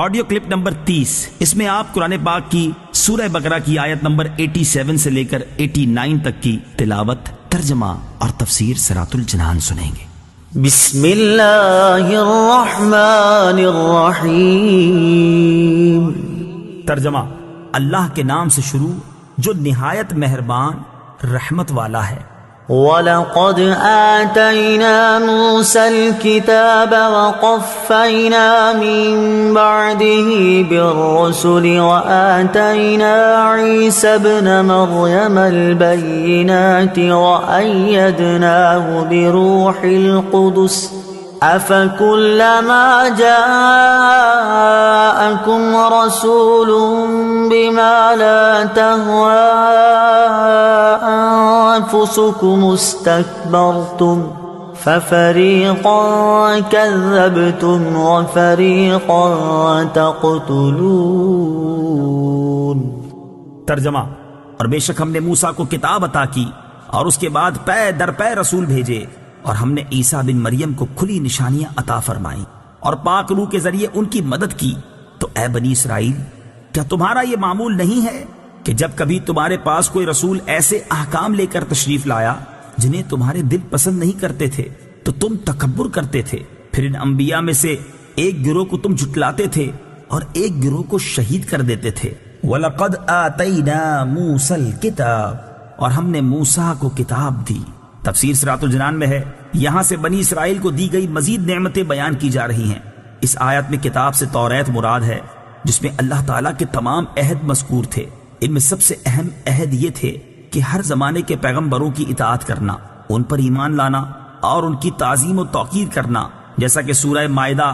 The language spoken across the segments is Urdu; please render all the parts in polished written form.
آڈیو کلپ نمبر 30، اس میں آپ قرآن پاک کی سورہ بقرہ کی آیت نمبر 87 سے لے کر 89 تک کی تلاوت، ترجمہ اور تفسیر صراط الجنان سنیں گے۔ بسم اللہ الرحمن الرحیم۔ ترجمہ، اللہ کے نام سے شروع جو نہایت مہربان رحمت والا ہے۔ وَلَقَدْ آتَيْنَا مُوسَى الْكِتَابَ وَقَفَّيْنَا مِن بَعْدِهِ بِالرُّسُلِ وَآتَيْنَا عِيسَى ابْنَ مَرْيَمَ الْبَيِّنَاتِ وَأَيَّدْنَاهُ بِرُوحِ الْقُدُسِ أَفَكُلَّمَا جَاءَكُمْ رَسُولٌ بِمَا لَا تَهْوَىٰ أَنفُسُكُمُ اسْتَكْبَرْتُمْ فَفَرِيقًا كَذَّبْتُمْ وَفَرِيقًا تَقْتُلُونَ۔ ترجمہ، اور بے شک ہم نے موسیٰ کو کتاب عطا کی اور اس کے بعد پے در پے رسول بھیجے، اور ہم نے عیسیٰ بن مریم کو کھلی نشانیاں عطا فرمائیں اور پاک روح کے ذریعے ان کی مدد کی۔ تو اے بنی اسرائیل، کیا تمہارا یہ معمول نہیں ہے کہ جب کبھی تمہارے پاس کوئی رسول ایسے احکام لے کر تشریف لایا جنہیں تمہارے دل پسند نہیں کرتے تھے تو تم تکبر کرتے تھے، پھر ان انبیاء میں سے ایک گروہ کو تم جھٹلاتے تھے اور ایک گروہ کو شہید کر دیتے تھے۔ وَلَقَدْ آتَيْنَا مُوسَى الْكِتَابَ، اور ہم نے موسیٰ کو کتاب دی۔ تفسیر صراط الجنان میں ہے، یہاں سے بنی اسرائیل کو دی گئی مزید نعمتیں بیان کی جا رہی ہیں۔ اس آیت میں کتاب سے توریت مراد ہے، جس میں اللہ تعالیٰ کے تمام عہد مذکور تھے۔ ان میں سب سے اہم عہد یہ تھے کہ ہر زمانے کے پیغمبروں کی اطاعت کرنا، ان پر ایمان لانا اور ان کی تعظیم و توقیر کرنا، جیسا کہ سورہ مائدہ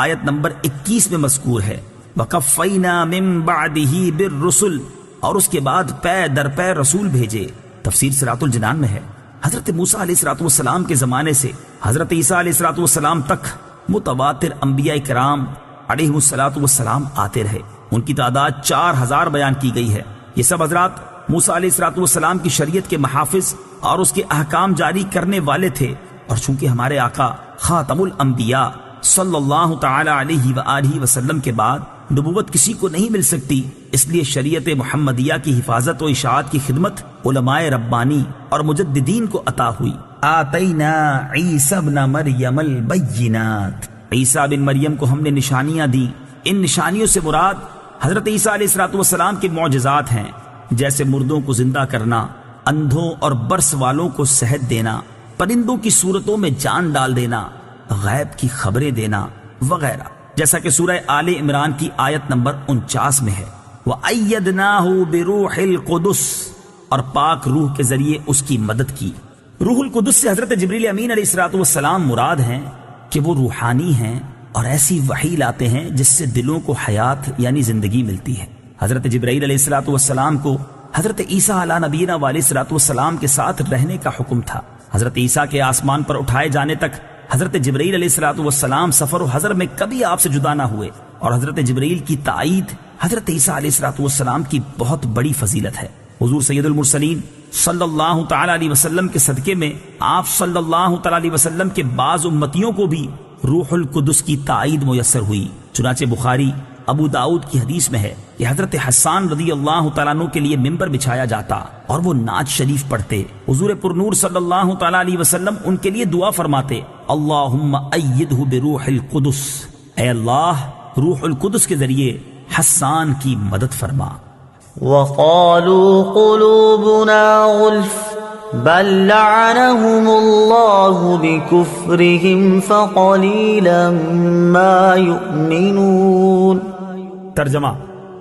آیت نمبر 21 میں مذکور ہے۔ وَقَفَّيْنَا مِن بَعْدِهِ بِالرُّسُلِ، اور اس کے بعد پے در پے رسول بھیجے۔ تفسیر صراط الجنان میں ہے، حضرت موسیٰ علیہ السلام کے زمانے سے حضرت عیسیٰ علیہ السلام تک متواتر انبیاء کرام علیہ السلام آتے رہے۔ ان کی تعداد 4000 بیان کی گئی ہے۔ یہ سب حضرات موسیٰ علیہ السلام کی شریعت کے محافظ اور اس کے احکام جاری کرنے والے تھے، اور چونکہ ہمارے آقا خاتم الانبیاء صلی اللہ تعالی علیہ وآلہ وسلم کے بعد نبوت کسی کو نہیں مل سکتی، اس لیے شریعت محمدیہ کی حفاظت و اشاعت کی خدمت علماء ربانی اور مجددین کو عطا ہوئی۔ آتینا عیسی ابن مریم البینات، عیسیٰ بن مریم کو ہم نے نشانیاں دی۔ ان نشانیوں سے مراد حضرت عیسیٰ علیہ السلام کے معجزات ہیں، جیسے مردوں کو زندہ کرنا، اندھوں اور برس والوں کو صحت دینا، پرندوں کی صورتوں میں جان ڈال دینا، غیب کی خبریں دینا وغیرہ، جیسا کہ سورہ آل عمران کی آیت نمبر 49 میں ہے۔ وَأَيَّدْنَاهُ بِرُوحِ الْقُدُسِ، اور پاک روح کے ذریعے اس کی مدد کی۔ روح القدس سے حضرت جبریل امین علیہ السلام مراد ہیں کہ وہ روحانی ہیں اور ایسی وحی لاتے ہیں جس سے دلوں کو حیات یعنی زندگی ملتی ہے۔ حضرت جبرائیل علیہ السلام کو حضرت عیسیٰ علیہ نبینا علیہ السلام کے ساتھ رہنے کا حکم تھا۔ حضرت عیسیٰ کے آسمان پر اٹھائے جانے تک حضرت جبرائیل علیہ السلام سفر و حضر میں کبھی آپ سے جدا نہ ہوئے، اور حضرت جبرائیل کی تائید حضرت عیسیٰ علیہ السلام کی بہت بڑی فضیلت ہے۔ حضور سید المرسلین صلی اللہ تعالی علیہ وسلم کے صدقے میں آپ صلی اللہ تعالی علیہ وسلم کے بعض امتیوں کو بھی روح القدس کی تائید میسر ہوئی۔ چنانچہ بخاری ابو داؤد کی حدیث میں ہے کہ حضرت حسان رضی اللہ تعالیٰ عنہ کے لیے ممبر بچھایا جاتا اور وہ نعت شریف پڑھتے۔ حضور پرنور صلی اللہ تعالیٰ علیہ وسلم ان کے لیے دعا فرماتے، اللہم ایدہ بروح القدس، اے اللہ روح القدس کے ذریعے حسان کی مدد فرما۔ وَقَالُوا قُلُوبُنَا غُلْفٌ بَل لَّعَنَهُمُ اللَّهُ بِكُفْرِهِمْ فَقَلِيلًا مَّا يُؤْمِنُونَ۔ ترجمہ،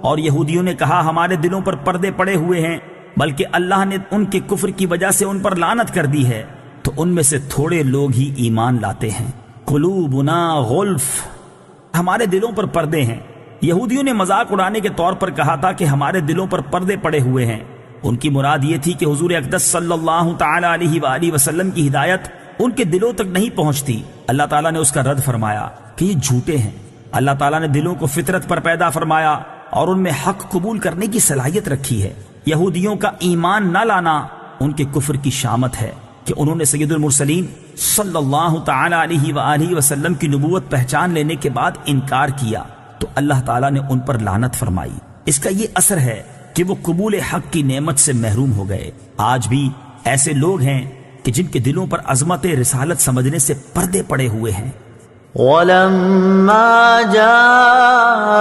اور یہودیوں نے کہا ہمارے دلوں پر پردے پڑے ہوئے ہیں، بلکہ اللہ نے ان کے کفر کی وجہ سے ان پر لعنت کر دی ہے، تو ان میں سے تھوڑے لوگ ہی ایمان لاتے ہیں۔ قلوبنا غلف، ہمارے دلوں پر پردے ہیں۔ یہودیوں نے مذاق اڑانے کے طور پر کہا تھا کہ ہمارے دلوں پر پردے پڑے ہوئے ہیں۔ ان کی مراد یہ تھی کہ حضور اقدس صلی اللہ تعالی علیہ وآلہ وسلم کی ہدایت ان کے دلوں تک نہیں پہنچتی۔ اللہ تعالیٰ نے اس کا رد فرمایا کہ یہ جھوٹے ہیں۔ اللہ تعالیٰ نے دلوں کو فطرت پر پیدا فرمایا اور ان میں حق قبول کرنے کی صلاحیت رکھی ہے۔ یہودیوں کا ایمان نہ لانا ان کے کفر کی شامت ہے کہ انہوں نے سید المرسلین صلی اللہ تعالی علیہ وآلہ وسلم کی نبوت پہچان لینے کے بعد انکار کیا۔ تو اللہ تعالیٰ نے ان پر لعنت فرمائی۔ اس کا یہ اثر ہے کہ وہ قبول حق کی نعمت سے محروم ہو گئے۔ آج بھی ایسے لوگ ہیں کہ جن کے دلوں پر عظمت رسالت سمجھنے سے پردے پڑے ہوئے ہیں۔ وَلَمَّا جَاءَهُمْ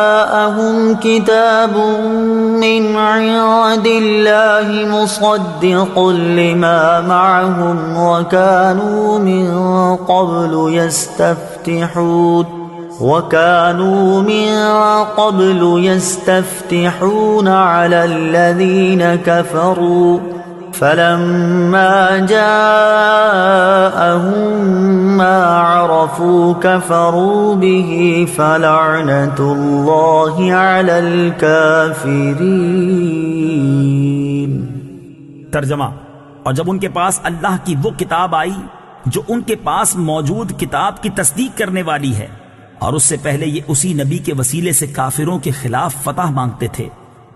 كِتَابٌ مِّنْ عِندِ اللَّهِ مُصَدِّقٌ لِّمَا مَعَهُمْ وَكَانُوا مِن قَبْلُ يَسْتَفْتِحُونَ عَلَى الَّذِينَ كَفَرُوا فَلَمَّا جَاءَهُم مَّا عَرَفُوا كَفَرُوا بِهِ فَلَعْنَةُ اللَّهِ عَلَى الْكَافِرِينَ۔ ترجمہ: اور جب ان کے پاس اللہ کی وہ کتاب آئی جو ان کے پاس موجود کتاب کی تصدیق کرنے والی ہے، اور اس سے پہلے یہ اسی نبی کے وسیلے سے کافروں کے خلاف فتح مانگتے تھے،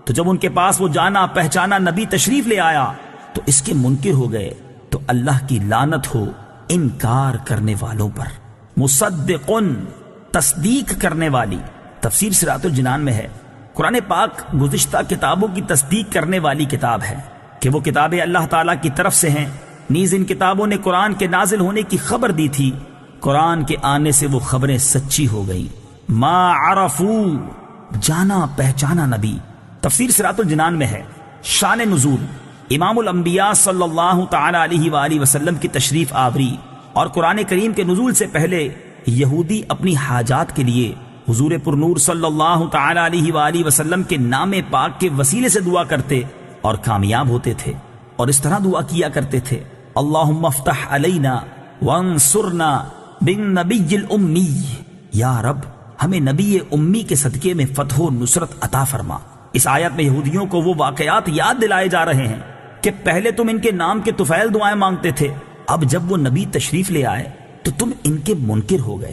تو جب ان کے پاس وہ جانا پہچانا نبی تشریف لے آیا تو اس کے منکر ہو گئے، تو اللہ کی لعنت ہو انکار کرنے والوں پر۔ مصدقن، تصدیق کرنے والی۔ تفسیر صراط الجنان میں ہے، قرآن پاک گزشتہ کتابوں کی تصدیق کرنے والی کتاب ہے کہ وہ کتابیں اللہ تعالیٰ کی طرف سے ہیں۔ نیز ان کتابوں نے قرآن کے نازل ہونے کی خبر دی تھی، قرآن کے آنے سے وہ خبریں سچی ہو گئی۔ ما عرفو، جانا پہچانا نبی۔ تفسیر صراط الجنان میں ہے، شان نزول، امام الانبیاء صلی اللہ تعالی علیہ وآلہ وسلم کی تشریف آوری اور قرآن کریم کے نزول سے پہلے یہودی اپنی حاجات کے لیے حضور پر نور صلی اللہ تعالی علیہ وآلہ وسلم کے نام پاک کے وسیلے سے دعا کرتے اور کامیاب ہوتے تھے، اور اس طرح دعا کیا کرتے تھے: اللہم افتح علینا وانصرنا بالنبی الامی، یا رب ہمیں نبی امی کے صدقے میں فتح و نصرت عطا فرما۔ اس آیت میں یہودیوں کو وہ واقعات یاد دلائے جا رہے ہیں کہ پہلے تم ان کے نام کے طفیل دعائیں مانگتے تھے، اب جب وہ نبی تشریف لے آئے تو تم ان کے منکر ہو گئے۔